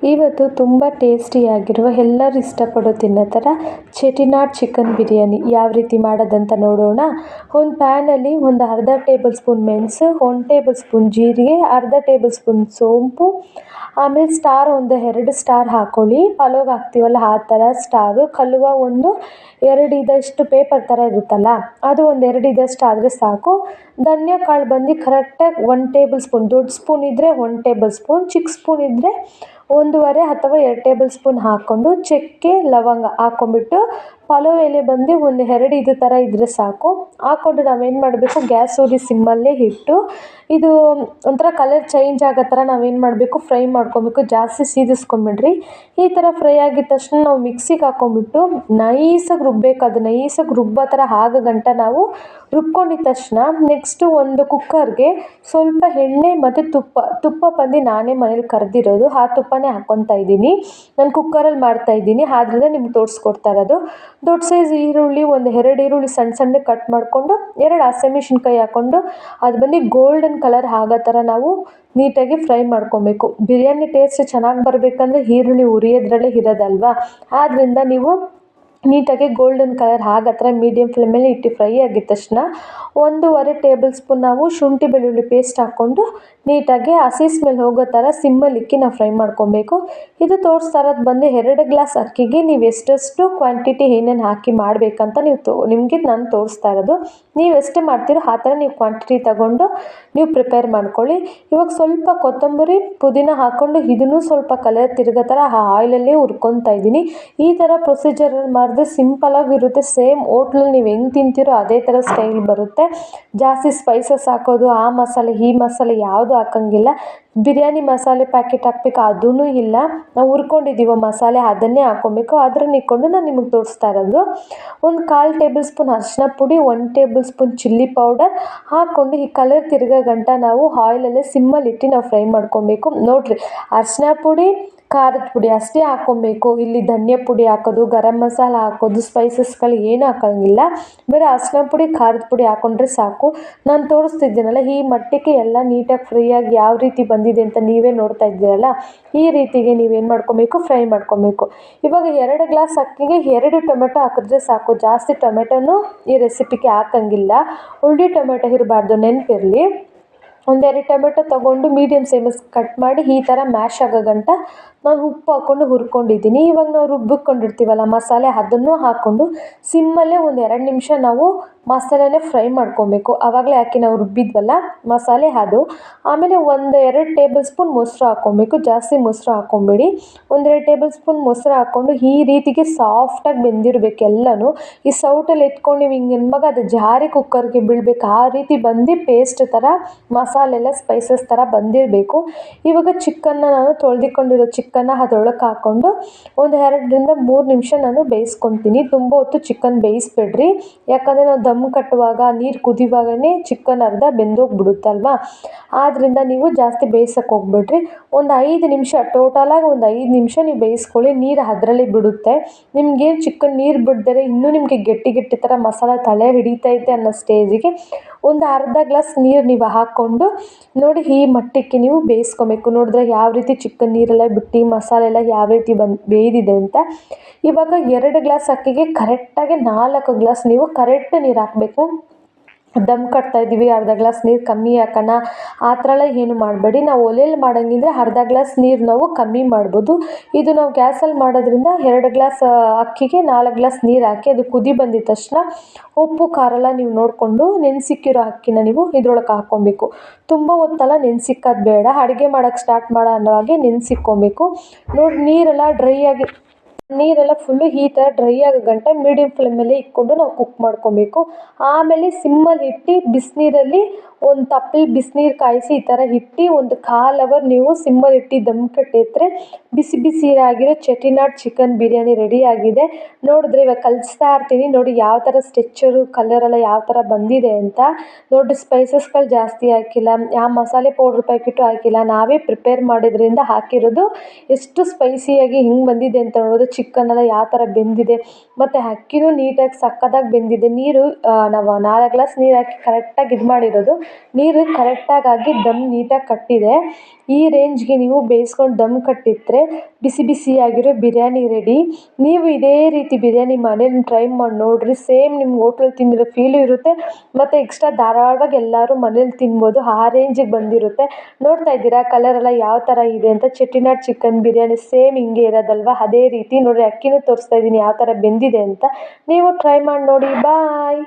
ಇವತ್ತು ತುಂಬ ಟೇಸ್ಟಿಯಾಗಿರುವ ಎಲ್ಲರೂ ಇಷ್ಟಪಡೋ ತಿನ್ನೋ ಥರ ಚೆಟಿನಾಡ್ ಚಿಕನ್ ಬಿರಿಯಾನಿ ಯಾವ ರೀತಿ ಮಾಡೋದಂತ ನೋಡೋಣ. ಒಂದು ಪ್ಯಾನಲ್ಲಿ ಒಂದು ಅರ್ಧ ಟೇಬಲ್ ಸ್ಪೂನ್ ಮೆಣಸು, 1 ಟೇಬಲ್ ಸ್ಪೂನ್ ಜೀರಿಗೆ, ಅರ್ಧ ಟೇಬಲ್ ಸ್ಪೂನ್ ಸೋಂಪು, ಆಮೇಲೆ ಸ್ಟಾರ್ ಒಂದು 2 ಸ್ಟಾರ್ ಹಾಕ್ಕೊಳ್ಳಿ. ಪಲಾವ್ಗೆ ಹಾಕ್ತೀವಲ್ಲ ಆ ಥರ ಸ್ಟಾರು. ಕಲ್ಲುವ ಒಂದು 2 ಇದಷ್ಟು ಪೇಪರ್ ಥರ ಇರುತ್ತಲ್ಲ ಅದು ಒಂದು 2 ಇದಷ್ಟು ಆದರೆ ಸಾಕು. ಧನಿಯಾ ಕಾಳು ಬಂದು ಕರೆಕ್ಟಾಗಿ 1 ಟೇಬಲ್ ಸ್ಪೂನ್, ದೊಡ್ಡ ಸ್ಪೂನ್ ಇದ್ದರೆ 1 ಟೇಬಲ್ ಸ್ಪೂನ್, ಚಿಕ್ಕ ಸ್ಪೂನ್ ಇದ್ದರೆ 1.5 ಅಥವಾ 2 ಟೇಬಲ್ ಸ್ಪೂನ್ ಹಾಕ್ಕೊಂಡು ಚಕ್ಕೆ ಲವಂಗ ಹಾಕ್ಕೊಂಬಿಟ್ಟು ಪಲಾವ್ ಎಲೆ ಬಂದು ಒಂದು 2 ಇದು ಥರ ಇದ್ದರೆ ಸಾಕು. ಹಾಕ್ಕೊಂಡು ನಾವೇನು ಮಾಡಬೇಕು, ಗ್ಯಾಸ್ ಉರಿ ಸಿಮ್ಮಲ್ಲೇ ಇಟ್ಟು ಇದು ಒಂಥರ ಕಲರ್ ಚೇಂಜ್ ಆಗೋ ಥರ ನಾವೇನು ಮಾಡಬೇಕು, ಫ್ರೈ ಮಾಡ್ಕೊಬೇಕು. ಜಾಸ್ತಿ ಸೀದಿಸ್ಕೊಂಬಿಡ್ರಿ. ಈ ಥರ ಫ್ರೈ ಆಗಿದ ತಕ್ಷಣ ನಾವು ಮಿಕ್ಸಿಗೆ ಹಾಕ್ಕೊಂಬಿಟ್ಟು ನೈಸಾಗಿ ರುಬ್ಬಬೇಕು. ಅದು ನೈಸಾಗಿ ರುಬ್ಬೋ ಥರ ಆಗೋ ಗಂಟ ನಾವು ರುಬ್ಕೊಂಡಿದ ತಕ್ಷಣ ನೆಕ್ಸ್ಟು ಒಂದು ಕುಕ್ಕರ್ಗೆ ಸ್ವಲ್ಪ ಎಣ್ಣೆ ಮತ್ತು ತುಪ್ಪ ಬಂದು ನಾನೇ ಮನೇಲಿ ಕರೆದಿರೋದು, ಆ ತುಪ್ಪನೇ ಹಾಕ್ಕೊತಾ ಇದ್ದೀನಿ. ನಾನು ಕುಕ್ಕರಲ್ಲಿ ಮಾಡ್ತಾಯಿದ್ದೀನಿ, ಆದ್ದರಿಂದ ನಿಮ್ಗೆ ತೋರಿಸ್ಕೊಡ್ತಾ ಇರೋದು. ದೊಡ್ಡ ಸೈಜ್ ಈರುಳ್ಳಿ ಒಂದು 2 ಈರುಳ್ಳಿ ಸಣ್ಣ ಸಣ್ಣಗೆ ಕಟ್ ಮಾಡಿಕೊಂಡು 2 ಹಸಿಮೆಣ್ಸಿನ್ಕಾಯಿ ಹಾಕ್ಕೊಂಡು ಅದು ಬಂದು ಗೋಲ್ಡನ್ ಕಲರ್ ಆಗೋ ಥರ ನಾವು ನೀಟಾಗಿ ಫ್ರೈ ಮಾಡ್ಕೊಬೇಕು. ಬಿರಿಯಾನಿ ಟೇಸ್ಟ್ ಚೆನ್ನಾಗಿ ಬರಬೇಕಂದ್ರೆ ಈರುಳ್ಳಿ ಉರಿಯೋದ್ರಲ್ಲೇ ಇರೋದಲ್ವಾ, ಆದ್ದರಿಂದ ನೀವು ನೀಟಾಗಿ ಗೋಲ್ಡನ್ ಕಲರ್ ಆಗೋ ಥರ ಮೀಡಿಯಮ್ ಫ್ಲೇಮಲ್ಲಿ ಇಟ್ಟು ಫ್ರೈ ಆಗಿದ ತಕ್ಷಣ 1.5 ಟೇಬಲ್ ಸ್ಪೂನ್ ನಾವು ಶುಂಠಿ ಬೆಳ್ಳುಳ್ಳಿ ಪೇಸ್ಟ್ ಹಾಕ್ಕೊಂಡು ನೀಟಾಗಿ ಹಸಿ ಸ್ಮೆಲ್ ಹೋಗೋ ಥರ ಸಿಮ್ಮಲ್ಲಿ ಇಕ್ಕಿ ನಾವು ಫ್ರೈ ಮಾಡ್ಕೊಬೇಕು. ಇದು ತೋರಿಸ್ತಾ ಇರೋದು ಬಂದು 2 ಗ್ಲಾಸ್ ಅಕ್ಕಿಗೆ ನೀವು ಎಷ್ಟೆಷ್ಟು ಕ್ವಾಂಟಿಟಿ ಏನೇನು ಹಾಕಿ ಮಾಡಬೇಕಂತ ನಿಮಗೆ ನಾನು ತೋರಿಸ್ತಾ ಇರೋದು. ನೀವು ಎಷ್ಟು ಮಾಡ್ತೀರೋ ಆ ಥರ ನೀವು ಕ್ವಾಂಟಿಟಿ ತಗೊಂಡು ನೀವು ಪ್ರಿಪೇರ್ ಮಾಡ್ಕೊಳ್ಳಿ. ಇವಾಗ ಸ್ವಲ್ಪ ಕೊತ್ತಂಬರಿ ಪುದೀನ ಹಾಕ್ಕೊಂಡು ಇದನ್ನು ಸ್ವಲ್ಪ ಕಲರ್ ತಿರುಗೋ ಥರ ಆ ಆಯಿಲಲ್ಲೇ ಹುರ್ಕೊತಾ ಇದ್ದೀನಿ. ಈ ಥರ ಪ್ರೊಸೀಜರಲ್ಲಿ ಮಾಡಿದ್ರೆ ಸಿಂಪಲಾಗಿರುತ್ತೆ. ಸೇಮ್ ಹೋಟ್ಲಲ್ಲಿ ನೀವು ಹೆಂಗೆ ತಿಂತೀರೋ ಅದೇ ಥರ ಸ್ಟೈಲ್ ಬರುತ್ತೆ. ಜಾಸ್ತಿ ಸ್ಪೈಸಸ್ ಹಾಕೋದು, ಆ ಮಸಾಲೆ ಈ ಮಸಾಲೆ ಯಾವುದು ಹಾಕೋಂಗಿಲ್ಲ. ಬಿರಿಯಾನಿ ಮಸಾಲೆ ಪ್ಯಾಕೆಟ್ ಹಾಕ್ಬೇಕು ಅದೂ ಇಲ್ಲ. ನಾವು ಹುರ್ಕೊಂಡಿದ್ದೀವೋ ಮಸಾಲೆ ಅದನ್ನೇ ಹಾಕ್ಕೊಬೇಕು. ಅದನ್ನು ಇಟ್ಕೊಂಡು ನಾನು ನಿಮಗೆ ತೋರಿಸ್ತಾ ಇರೋದು. ಒಂದು 1/4 ಟೇಬಲ್ ಸ್ಪೂನ್ ಅರಿಶಿನ ಪುಡಿ, 1 ಟೇಬಲ್ ಸ್ಪೂನ್ ಚಿಲ್ಲಿ ಪೌಡರ್ ಹಾಕ್ಕೊಂಡು ಈ ಕಲರ್ ತಿರುಗೋ ಗಂಟ ನಾವು ಆಯಿಲಲ್ಲೇ ಸಿಮ್ಮಲ್ಲಿ ಇಟ್ಟು ನಾವು ಫ್ರೈ ಮಾಡ್ಕೊಬೇಕು. ನೋಡಿರಿ, ಅರಿಶಿನ ಪುಡಿ, ಖಾರದ ಪುಡಿ ಅಷ್ಟೇ ಹಾಕ್ಕೊಬೇಕು. ಇಲ್ಲಿ ಧನಿಯಾ ಪುಡಿ ಹಾಕೋದು, ಗರಂ ಮಸಾಲ ಹಾಕೋದು, ಸ್ಪೈಸಸ್ಗಳು ಏನು ಹಾಕೋಂಗಿಲ್ಲ. ಬರೀ ಅರಿಶಿನ ಪುಡಿ, ಖಾರದ ಪುಡಿ ಹಾಕ್ಕೊಂಡ್ರೆ ಸಾಕು. ನಾನು ತೋರಿಸ್ತಿದ್ದೀನಲ್ಲ ಈ ಮಟ್ಟಿಗೆ ಎಲ್ಲ ನೀಟಾಗಿ ಫ್ರೈಯಾಗಿ ಯಾವ ರೀತಿ ಬಂದಿದೆ ಅಂತ ನೀವೇ ನೋಡ್ತಾ ಇದ್ದೀರಲ್ಲ, ಈ ರೀತಿಗೆ ನೀವೇನು ಮಾಡ್ಕೊಬೇಕು, ಫ್ರೈ ಮಾಡ್ಕೊಬೇಕು. ಇವಾಗ 2 ಗ್ಲಾಸ್ ಅಕ್ಕಿಗೆ 2 ಟೊಮೆಟೊ ಹಾಕಿದ್ರೆ ಸಾಕು. ಜಾಸ್ತಿ ಟೊಮೆಟೊನು ಈ ರೆಸಿಪಿಗೆ ಹಾಕೋಂಗಿಲ್ಲ. ಉಳ್ಳಿ ಟೊಮೆಟೊ ಇರಬಾರ್ದು, ನೆನಪಿರಲಿ. 1-2 ಟೊಮೆಟೊ ತೊಗೊಂಡು ಮೀಡಿಯಮ್ ಸೈಜಸ್ ಕಟ್ ಮಾಡಿ ಈ ಥರ ಮ್ಯಾಶ್ ಆಗೋ ಗಂಟ ನಾನು ಉಪ್ಪು ಹಾಕ್ಕೊಂಡು ಹುರ್ಕೊಂಡಿದ್ದೀನಿ. ಇವಾಗ ನಾವು ರುಬ್ಬಿಕೊಂಡಿರ್ತೀವಲ್ಲ ಮಸಾಲೆ ಅದನ್ನು ಹಾಕ್ಕೊಂಡು ಸಿಮ್ಮಲ್ಲೇ ಒಂದು 2 ನಿಮಿಷ ನಾವು ಮಸಾಲೆನೇ ಫ್ರೈ ಮಾಡ್ಕೊಬೇಕು. ಆವಾಗಲೇ ಹಾಕಿ ನಾವು ರುಬ್ಬಿದ್ವಲ್ಲ ಮಸಾಲೆ ಅದು. ಆಮೇಲೆ 1-2 ಟೇಬಲ್ ಸ್ಪೂನ್ ಮೊಸರು ಹಾಕ್ಕೊಬೇಕು. ಜಾಸ್ತಿ ಮೊಸರು ಹಾಕ್ಕೊಂಬೇಡಿ. 1-2 ಟೇಬಲ್ ಸ್ಪೂನ್ ಮೊಸರು ಹಾಕ್ಕೊಂಡು ಈ ರೀತಿಗೆ ಸಾಫ್ಟಾಗಿ ಬೆಂದಿರಬೇಕು ಎಲ್ಲನೂ. ಈ ಸೌಟಲ್ಲಿ ಎತ್ಕೊಂಡು ನೀವು ಹಿಂಗೆ ಅನ್ವಾಗ ಅದು ಜಾರಿ ಕುಕ್ಕರ್ಗೆ ಬೀಳಬೇಕು. ಆ ರೀತಿ ಬಂದು ಪೇಸ್ಟ್ ಥರ ಮಸಾಲೆ ಎಲ್ಲ ಸ್ಪೈಸಸ್ ಥರ ಬಂದಿರಬೇಕು. ಇವಾಗ ಚಿಕನ್ನ ನಾನು ತೊಳೆದಿಕೊಂಡಿರೋ ಚಿಕನ್ನ ಅದರೊಳಗೆ ಹಾಕ್ಕೊಂಡು ಒಂದು 2-3 ನಿಮಿಷ ನಾನು ಬೇಯಿಸ್ಕೊತೀನಿ. ತುಂಬ ಹೊತ್ತು ಚಿಕನ್ ಬೇಯಿಸ್ಬೇಡ್ರಿ, ಯಾಕಂದರೆ ನಾವು ದಮ್ ಕಟ್ಟುವಾಗ ನೀರು ಕುದಿಯುವಾಗಲೇ ಚಿಕನ್ ಅರ್ಧ ಬೆಂದೋಗ್ಬಿಡುತ್ತಲ್ವ. ಆದ್ದರಿಂದ ನೀವು ಜಾಸ್ತಿ ಬೇಯಿಸೋಕೆ ಹೋಗ್ಬೇಡ್ರಿ. ಒಂದು 5 ನಿಮಿಷ ಟೋಟಲಾಗಿ ಒಂದು 5 ನಿಮಿಷ ನೀವು ಬೇಯಿಸ್ಕೊಳ್ಳಿ. ನೀರು ಅದರಲ್ಲಿ ಬಿಡುತ್ತೆ. ನಿಮಗೇನು ಚಿಕನ್ ನೀರು ಬಿಡ್ದರೆ ಇನ್ನೂ ನಿಮಗೆ ಗಟ್ಟಿ ಥರ ಮಸಾಲ ತಳೆ ಹಿಡಿತೈತೆ ಅನ್ನೋ ಸ್ಟೇಜಿಗೆ ಒಂದು ಅರ್ಧ ಗ್ಲಾಸ್ ನೀರು ನೀವು ಹಾಕ್ಕೊಂಡು ನೋಡಿ ಈ ಮಟ್ಟಕ್ಕೆ ನೀವು ಬೇಯಿಸ್ಕೊಬೇಕು. ನೋಡಿದ್ರೆ ಯಾವ ರೀತಿ ಚಿಕನ್ ನೀರೆಲ್ಲ ಬಿಟ್ಟು ಮಸಾಲೆ ಎಲ್ಲ ಯಾವ ರೀತಿ ಬೇಯ್ದಿದೆ ಅಂತ. ಇವಾಗ 2 ಗ್ಲಾಸ್ ಅಕ್ಕಿಗೆ ಕರೆಕ್ಟಾಗಿ 4 ಗ್ಲಾಸ್ ನೀವು ಕರೆಕ್ಟ್ ನೀರು ಹಾಕಬೇಕು. ದಮ್ ಕಟ್ತಾ ಇದ್ದೀವಿ, ಅರ್ಧ ಗ್ಲಾಸ್ ನೀರು ಕಮ್ಮಿ ಹಾಕೋಣ ಆ ಥರ ಎಲ್ಲ ಏನು ಮಾಡಬೇಡಿ. ನಾವು ಒಲೆಯಲ್ಲಿ ಮಾಡೋಂಗಿದ್ರೆ ಅರ್ಧ ಗ್ಲಾಸ್ ನೀರು ನಾವು ಕಮ್ಮಿ ಮಾಡ್ಬೋದು. ಇದು ನಾವು ಗ್ಯಾಸಲ್ಲಿ ಮಾಡೋದ್ರಿಂದ 2 ಗ್ಲಾಸ್ ಅಕ್ಕಿಗೆ 4 ಗ್ಲಾಸ್ ನೀರು ಹಾಕಿ ಅದು ಕುದಿ ಬಂದಿದ ತಕ್ಷಣ ಉಪ್ಪು ಖಾರ ಎಲ್ಲ ನೀವು ನೋಡಿಕೊಂಡು ನೆನೆಸಿಕ್ಕಿರೋ ಅಕ್ಕಿನ ನೀವು ಇದ್ರೊಳಗೆ ಹಾಕ್ಕೊಬೇಕು. ತುಂಬ ಹೊತ್ತಲ್ಲ ನೆನೆಸಿಕ್ಕೋದು ಬೇಡ. ಅಡುಗೆ ಮಾಡೋಕ್ಕೆ ಸ್ಟಾರ್ಟ್ ಮಾಡೋ ಅನ್ನೋವಾಗೆ ನೆನೆಸಿಕ್ಕೊಬೇಕು. ನೋಡಿ ನೀರೆಲ್ಲ ಫುಲ್ಲು ಈ ಥರ ಡ್ರೈ ಆಗೋ ಗಂಟ ಮೀಡಿಯಮ್ ಫ್ಲೇಮಲ್ಲಿ ಇಟ್ಕೊಂಡು ನಾವು ಕುಕ್ ಮಾಡ್ಕೊಬೇಕು. ಆಮೇಲೆ ಸಿಮ್ಮಲ್ಲಿ ಇಟ್ಟು ಬಿಸಿನೀರಲ್ಲಿ ಒಂದು ತಪ್ಪಲೆ ಬಿಸಿನೀರು ಕಾಯಿಸಿ ಈ ಥರ ಇಟ್ಟು ಒಂದು 1/4 ಅವರ್ ನೀವು ಸಿಮ್ಮಲ್ಲಿ ಇಟ್ಟು ದಮ್ ಕಟ್ಟಿದ್ರೆ ಬಿಸಿ ಆಗಿರೋ ಚೆಟಿನಾಡ್ ಚಿಕನ್ ಬಿರಿಯಾನಿ ರೆಡಿ ಆಗಿದೆ. ನೋಡಿದ್ರೆ ಇವಾಗ ಕಲಿಸ್ತಾ ಇರ್ತೀನಿ ನೋಡಿ ಯಾವ ಥರ ಸ್ಟ್ರೆಚ್ಚರು ಕಲರೆಲ್ಲ ಯಾವ ಥರ ಬಂದಿದೆ ಅಂತ. ನೋಡಿ ಸ್ಪೈಸಸ್ಗಳು ಜಾಸ್ತಿ ಹಾಕಿಲ್ಲ, ಯಾವ ಮಸಾಲೆ ಪೌಡ್ರ್ ಪ್ಯಾಕೆಟು ಹಾಕಿಲ್ಲ, ನಾವೇ ಪ್ರಿಪೇರ್ ಮಾಡಿದ್ರಿಂದ ಹಾಕಿರೋದು ಎಷ್ಟು ಸ್ಪೈಸಿಯಾಗಿ ಹಿಂಗೆ ಬಂದಿದೆ ಅಂತ ನೋಡೋದು. ಚಿಕನ್ ಎಲ್ಲ ಯಾವ ಥರ ಬೆಂದಿದೆ ಮತ್ತು ಅಕ್ಕಿನೂ ನೀಟಾಗಿ ಸಕ್ಕತ್ತಾಗಿ ಬೆಂದಿದೆ. ನೀರು ನಾವು 4 ಗ್ಲಾಸ್ ನೀರು ಹಾಕಿ ಕರೆಕ್ಟಾಗಿ ಇದು ಮಾಡಿರೋದು, ನೀರು ಕರೆಕ್ಟಾಗಿ ಆಗಿ ದಮ್ ನೀಟಾಗಿ ಕಟ್ಟಿದೆ. ಈ ರೇಂಜ್ಗೆ ನೀವು ಬೇಯಿಸ್ಕೊಂಡು ದಮ್ ಕಟ್ಟಿದ್ರೆ ಬಿಸಿ ಬಿಸಿಯಾಗಿರೋ ಬಿರಿಯಾನಿ ರೆಡಿ. ನೀವು ಇದೇ ರೀತಿ ಬಿರಿಯಾನಿ ಮನೇಲಿ ಟ್ರೈ ಮಾಡಿ ನೋಡಿರಿ, ಸೇಮ್ ನಿಮ್ಮ ಹೋಟ್ಲಲ್ಲಿ ತಿಂದಿರೋ ಫೀಲು ಇರುತ್ತೆ ಮತ್ತು ಎಕ್ಸ್ಟ್ರಾ ಧಾರಾಳವಾಗಿ ಎಲ್ಲರೂ ಮನೇಲಿ ತಿನ್ಬೋದು, ಆ ರೇಂಜಿಗೆ ಬಂದಿರುತ್ತೆ. ನೋಡ್ತಾ ಇದ್ದೀರಾ ಕಲರೆಲ್ಲ ಯಾವ ಥರ ಇದೆ ಅಂತ. ಚೆಟ್ಟಿನಾಡ್ ಚಿಕನ್ ಬಿರಿಯಾನಿ ಸೇಮ್ ಹಿಂಗೆ ಇರೋದಲ್ವ, ಅದೇ ರೀತಿ ನೋಡಿರಿ. ಅಕ್ಕಿನೂ ತೋರಿಸ್ತಾ ಇದ್ದೀನಿ ಯಾವ ಥರ ಬೆಂದಿದೆ ಅಂತ. ನೀವು ಟ್ರೈ ಮಾಡಿ ನೋಡಿ. ಬಾಯ್.